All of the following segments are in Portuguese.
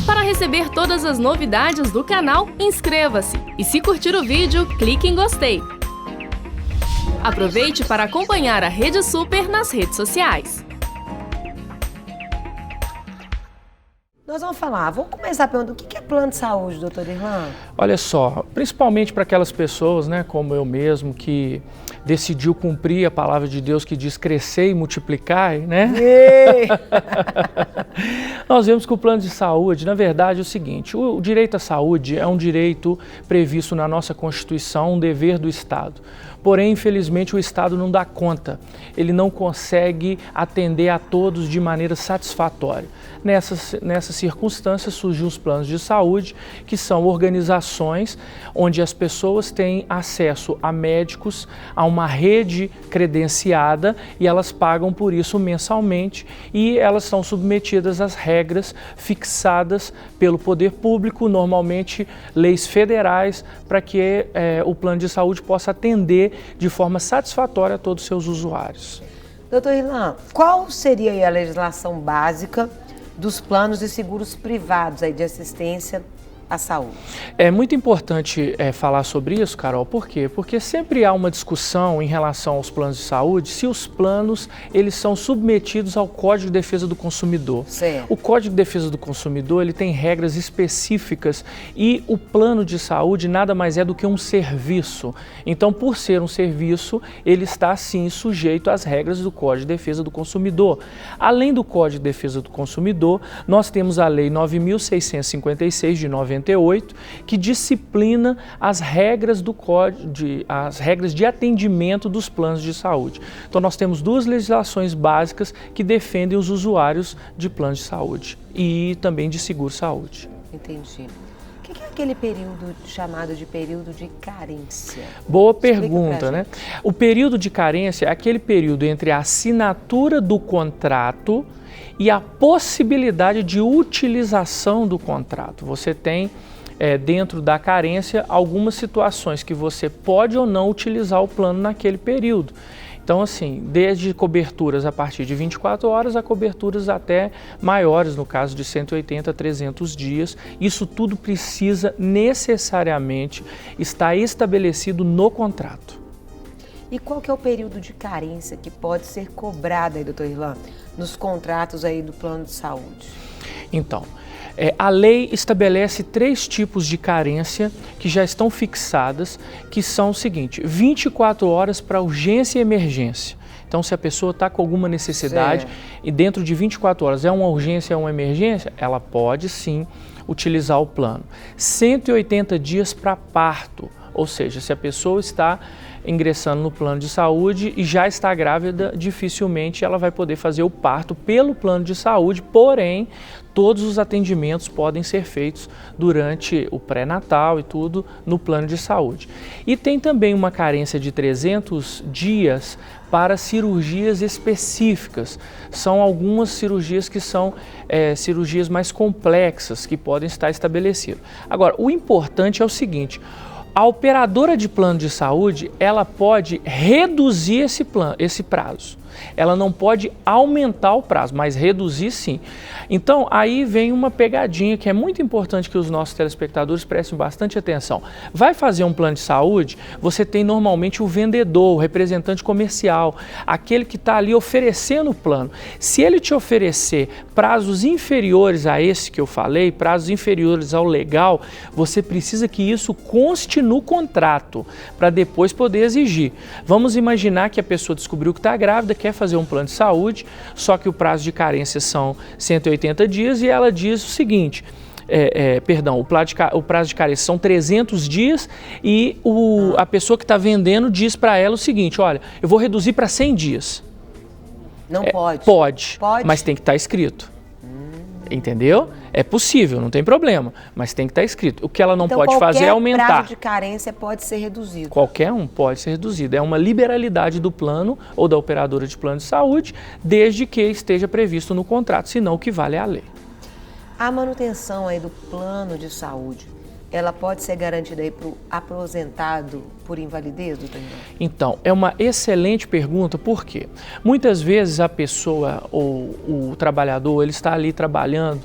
Para receber todas as novidades do canal, inscreva-se e se curtir o vídeo, clique em gostei. Aproveite para acompanhar a Rede Super nas redes sociais. Nós vamos começar perguntando o que é plano de saúde, doutor Irlan? Olha só, principalmente para aquelas pessoas, né, como eu mesmo, que decidiu cumprir a palavra de Deus que diz crescer e multiplicar, né? Nós vemos que o plano de saúde, na verdade, é o seguinte, o direito à saúde é um direito previsto na nossa Constituição, um dever do Estado. Porém, infelizmente, o Estado não dá conta, ele não consegue atender a todos de maneira satisfatória. Nessas circunstâncias surgem os planos de saúde, que são organizações onde as pessoas têm acesso a médicos, a uma rede credenciada e elas pagam por isso mensalmente e elas são submetidas às regras fixadas pelo poder público, normalmente leis federais, para que o plano de saúde possa atender de forma satisfatória a todos os seus usuários. Doutor Irlan, qual seria aí a legislação básica dos planos de seguros privados aí de assistência à saúde? É muito importante falar sobre isso, Carol, por quê? Porque sempre há uma discussão em relação aos planos de saúde, se os planos eles são submetidos ao Código de Defesa do Consumidor. Certo. O Código de Defesa do Consumidor ele tem regras específicas e o plano de saúde nada mais é do que um serviço. Então, por ser um serviço, ele está sim sujeito às regras do Código de Defesa do Consumidor. Além do Código de Defesa do Consumidor, nós temos a Lei 9.656 de 98, que disciplina as regras do código, as regras de atendimento dos planos de saúde. Então nós temos duas legislações básicas que defendem os usuários de planos de saúde e também de seguro-saúde. Entendi. O que é aquele período chamado de período de carência? Boa pergunta, né? O período de carência é aquele período entre a assinatura do contrato e a possibilidade de utilização do contrato. Você tem dentro da carência algumas situações que você pode ou não utilizar o plano naquele período. Então, assim, desde coberturas a partir de 24 horas a coberturas até maiores, no caso de 180 a 300 dias. Isso tudo precisa necessariamente estar estabelecido no contrato. E qual que é o período de carência que pode ser cobrado aí, doutor Irlan, nos contratos aí do plano de saúde? Então, a lei estabelece 3 tipos de carência que já estão fixadas, que são o seguinte: 24 horas para urgência e emergência. Então, se a pessoa está com alguma necessidade e dentro de 24 horas é uma urgência, é uma emergência, ela pode sim utilizar o plano. 180 dias para parto, ou seja, se a pessoa está ingressando no plano de saúde e já está grávida, dificilmente ela vai poder fazer o parto pelo plano de saúde, porém, todos os atendimentos podem ser feitos durante o pré-natal e tudo no plano de saúde. E tem também uma carência de 300 dias para cirurgias específicas. São algumas cirurgias que são cirurgias mais complexas que podem estar estabelecidas. Agora, o importante é o seguinte: a operadora de plano de saúde, ela pode reduzir esse prazo. Ela não pode aumentar o prazo, mas reduzir sim. Então, aí vem uma pegadinha que é muito importante que os nossos telespectadores prestem bastante atenção. Vai fazer um plano de saúde, você tem normalmente o vendedor, o representante comercial, aquele que está ali oferecendo o plano. Se ele te oferecer prazos inferiores a esse que eu falei, prazos inferiores ao legal, você precisa que isso conste no contrato, para depois poder exigir. Vamos imaginar que a pessoa descobriu que está grávida, quer fazer um plano de saúde, só que o prazo de carência são 180 dias e ela diz o seguinte, o prazo de carência são 300 dias e a pessoa que está vendendo diz para ela o seguinte: olha, eu vou reduzir para 100 dias. Não pode? Pode, mas tem que estar escrito. Entendeu? É possível, não tem problema, mas tem que estar escrito. O que ela não pode fazer é aumentar. Qualquer prazo de carência pode ser reduzido. Qualquer um pode ser reduzido. É uma liberalidade do plano ou da operadora de plano de saúde, desde que esteja previsto no contrato, senão o que vale é a lei. A manutenção aí do plano de saúde, ela pode ser garantida aí para o aposentado por invalidez, doutor Irlan? Então, é uma excelente pergunta, por quê? Muitas vezes a pessoa ou o trabalhador, ele está ali trabalhando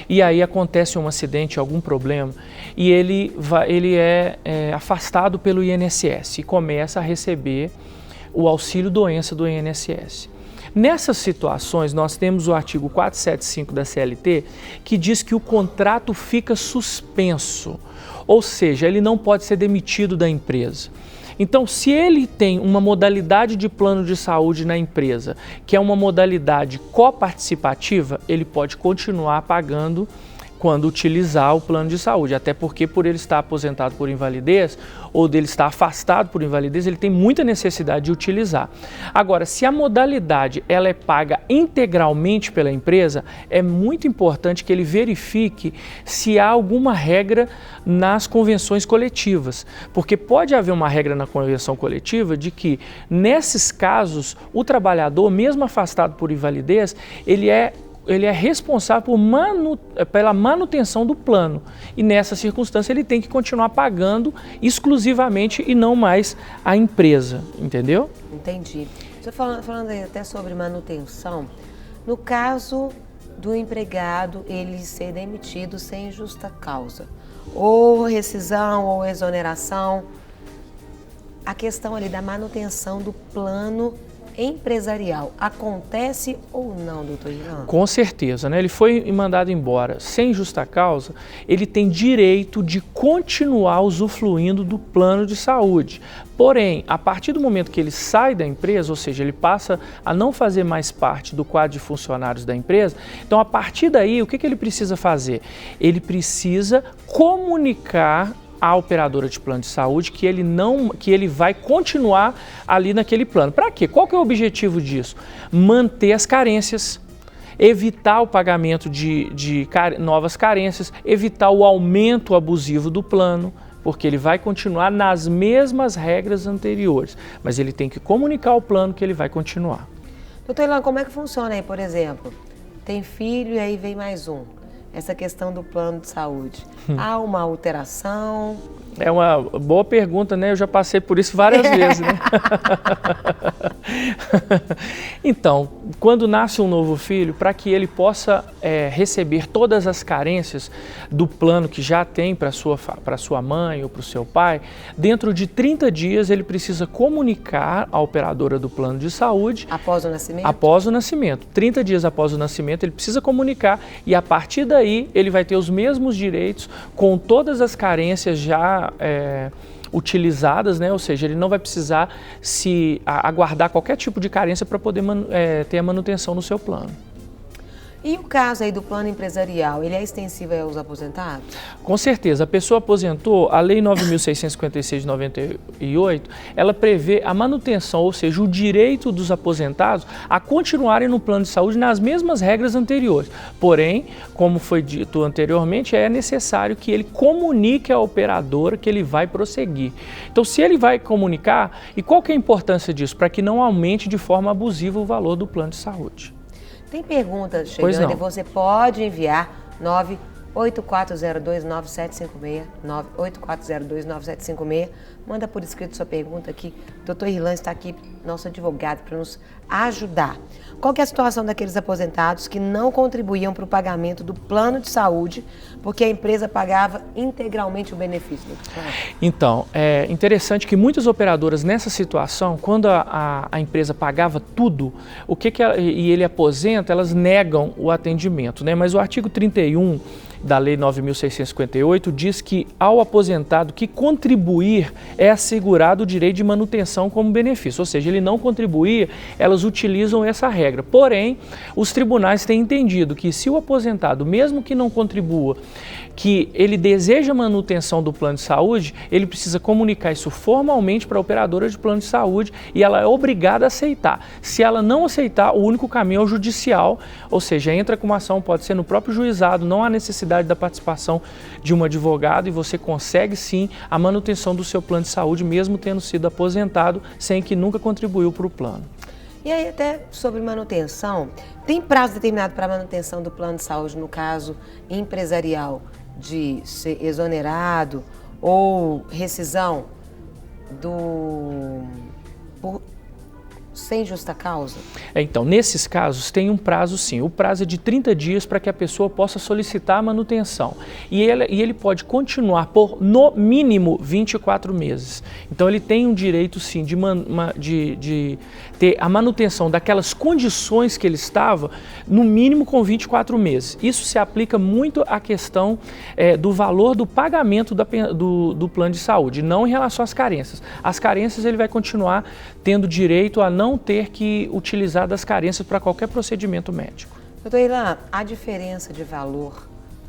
e aí acontece um acidente, algum problema, e ele é afastado pelo INSS e começa a receber o auxílio-doença do INSS. Nessas situações, nós temos o artigo 475 da CLT, que diz que o contrato fica suspenso, ou seja, ele não pode ser demitido da empresa. Então, se ele tem uma modalidade de plano de saúde na empresa, que é uma modalidade coparticipativa, ele pode continuar pagando quando utilizar o plano de saúde, até porque por ele estar aposentado por invalidez ou dele estar afastado por invalidez, ele tem muita necessidade de utilizar. Agora, se a modalidade ela é paga integralmente pela empresa, é muito importante que ele verifique se há alguma regra nas convenções coletivas, porque pode haver uma regra na convenção coletiva de que, nesses casos, o trabalhador, mesmo afastado por invalidez, ele é responsável pela manutenção do plano e nessa circunstância ele tem que continuar pagando exclusivamente e não mais a empresa, entendeu? Entendi. Você falando aí até sobre manutenção, no caso do empregado ele ser demitido sem justa causa, ou rescisão ou exoneração, a questão ali da manutenção do plano empresarial acontece ou não, doutor Irlan? Com certeza, né? Ele foi mandado embora sem justa causa, ele tem direito de continuar usufruindo do plano de saúde. Porém, a partir do momento que ele sai da empresa, ou seja, ele passa a não fazer mais parte do quadro de funcionários da empresa, então a partir daí, o que ele precisa fazer? Ele precisa comunicar à operadora de plano de saúde que ele vai continuar ali naquele plano. Para quê? Qual que é o objetivo disso? Manter as carências, evitar o pagamento de novas carências, evitar o aumento abusivo do plano, porque ele vai continuar nas mesmas regras anteriores, mas ele tem que comunicar ao plano que ele vai continuar. Doutor Irlan, como é que funciona aí, por exemplo? Tem filho e aí vem mais um. Essa questão do plano de saúde. Há uma alteração? É uma boa pergunta, né? Eu já passei por isso várias vezes, né? Então, quando nasce um novo filho, para que ele possa receber todas as carências do plano que já tem para sua mãe ou para o seu pai, dentro de 30 dias ele precisa comunicar à operadora do plano de saúde. Após o nascimento? Após o nascimento. 30 dias após o nascimento ele precisa comunicar e a partir daí ele vai ter os mesmos direitos com todas as carências já utilizadas, né? Ou seja, ele não vai precisar aguardar qualquer tipo de carência para poder ter a manutenção no seu plano. E o caso aí do plano empresarial, ele é extensivo aos aposentados? Com certeza. A pessoa aposentou, a Lei 9.656 de 98, ela prevê a manutenção, ou seja, o direito dos aposentados a continuarem no plano de saúde nas mesmas regras anteriores. Porém, como foi dito anteriormente, é necessário que ele comunique à operadora que ele vai prosseguir. Então, se ele vai comunicar, e qual que é a importância disso? Para que não aumente de forma abusiva o valor do plano de saúde. Tem perguntas chegando e você pode enviar 984029756, 984029756. Manda por escrito sua pergunta aqui. O doutor Irlan está aqui, nosso advogado, para nos ajudar. Qual que é a situação daqueles aposentados que não contribuíam para o pagamento do plano de saúde porque a empresa pagava integralmente o benefício? Então, é interessante que muitas operadoras nessa situação, quando a empresa pagava tudo, e ele aposenta, elas negam o atendimento, né? Mas o artigo 31 da Lei 9.658 diz que ao aposentado que contribuir é assegurado o direito de manutenção como benefício, ou seja, ele não contribuir, elas utilizam essa regra. Porém, os tribunais têm entendido que se o aposentado, mesmo que não contribua, que ele deseja manutenção do plano de saúde, ele precisa comunicar isso formalmente para a operadora de plano de saúde e ela é obrigada a aceitar. Se ela não aceitar, o único caminho é o judicial, ou seja, entra com uma ação, pode ser no próprio juizado, não há necessidade da participação de um advogado e você consegue sim a manutenção do seu plano de saúde, mesmo tendo sido aposentado, sem que nunca contribuiu para o plano. E aí até sobre manutenção, tem prazo determinado para a manutenção do plano de saúde no caso empresarial de ser exonerado ou rescisão sem justa causa? Então, nesses casos, tem um prazo sim. O prazo é de 30 dias para que a pessoa possa solicitar a manutenção. E ele pode continuar por, no mínimo, 24 meses. Então, ele tem um direito sim de ter a manutenção daquelas condições que ele estava, no mínimo com 24 meses. Isso se aplica muito à questão do valor do pagamento do plano de saúde, não em relação às carências. As carências ele vai continuar tendo direito a não ter que utilizar das carências para qualquer procedimento médico. Doutor Ilan, há diferença de valor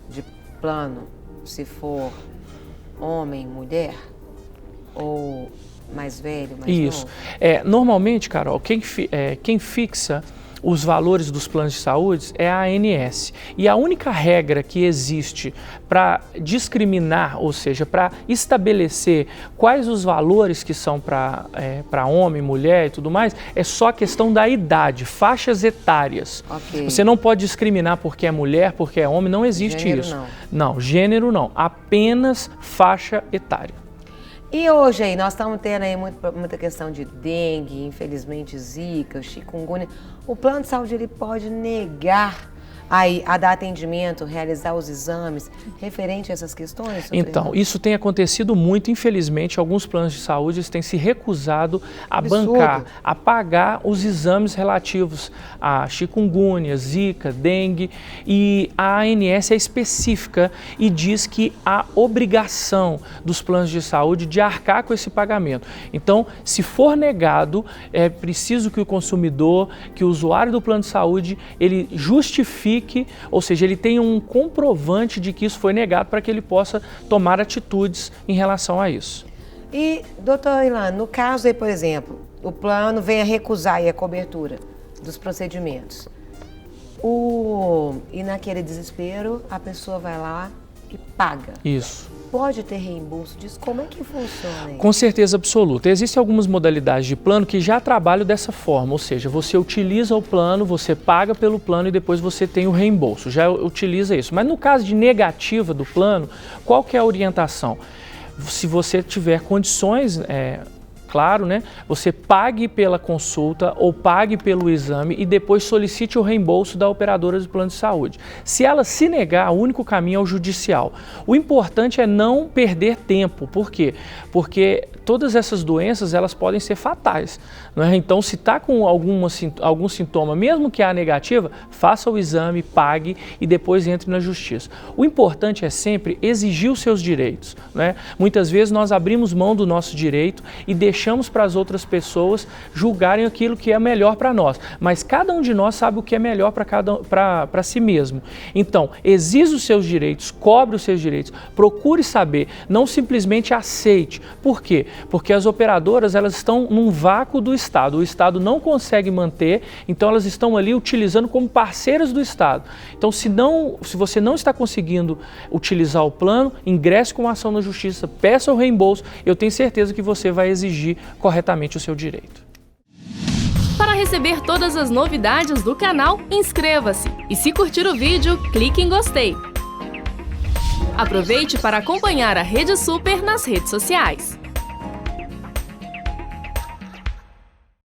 de plano se for homem, mulher? Ou mais velho, mais Isso. novo? Normalmente, Carol, quem fixa os valores dos planos de saúde é a ANS. E a única regra que existe para discriminar, ou seja, para estabelecer quais os valores que são para homem, mulher e tudo mais, é só a questão da idade, faixas etárias. Okay. Você não pode discriminar porque é mulher, porque é homem, não existe Gênero, isso. não. Não, gênero não, apenas faixa etária. E hoje aí, nós estamos tendo aí muita questão de dengue, infelizmente zika, chikungunya. O plano de saúde ele pode negar aí a dar atendimento, realizar os exames referente a essas questões? Então, isso tem acontecido muito, infelizmente, alguns planos de saúde têm se recusado a bancar, a pagar os exames relativos a chikungunya, zika, dengue, e a ANS é específica e diz que há obrigação dos planos de saúde de arcar com esse pagamento. Então, se for negado, é preciso que o consumidor, que o usuário do plano de saúde, ele justifique, ou seja, ele tem um comprovante de que isso foi negado para que ele possa tomar atitudes em relação a isso. E, doutor Ilan, no caso aí, por exemplo, o plano vem a recusar aí a cobertura dos procedimentos. E naquele desespero, a pessoa vai lá e paga. Isso. Pode ter reembolso disso? Como é que funciona isso? Com certeza absoluta. Existem algumas modalidades de plano que já trabalham dessa forma, ou seja, você utiliza o plano, você paga pelo plano e depois você tem o reembolso, já utiliza isso. Mas no caso de negativa do plano, qual que é a orientação? Se você tiver condições, claro, né? Você pague pela consulta ou pague pelo exame e depois solicite o reembolso da operadora do plano de saúde. Se ela se negar, o único caminho é o judicial. O importante é não perder tempo. Por quê? Porque todas essas doenças elas podem ser fatais, não é? Então, se está com algum sintoma, mesmo que a negativa, faça o exame, pague e depois entre na justiça. O importante é sempre exigir os seus direitos, né? Muitas vezes nós abrimos mão do nosso direito e deixamos para as outras pessoas julgarem aquilo que é melhor para nós, mas cada um de nós sabe o que é melhor para si mesmo. Então, exija os seus direitos, cobre os seus direitos, procure saber, não simplesmente aceite. Por quê? Porque as operadoras elas estão num vácuo do Estado, o Estado não consegue manter, então elas estão ali utilizando como parceiras do Estado. Então, se você não está conseguindo utilizar o plano, ingresse com ação na Justiça, peça o reembolso, eu tenho certeza que você vai exigir corretamente o seu direito. Para receber todas as novidades do canal, inscreva-se e se curtir o vídeo, clique em gostei. Aproveite para acompanhar a Rede Super nas redes sociais.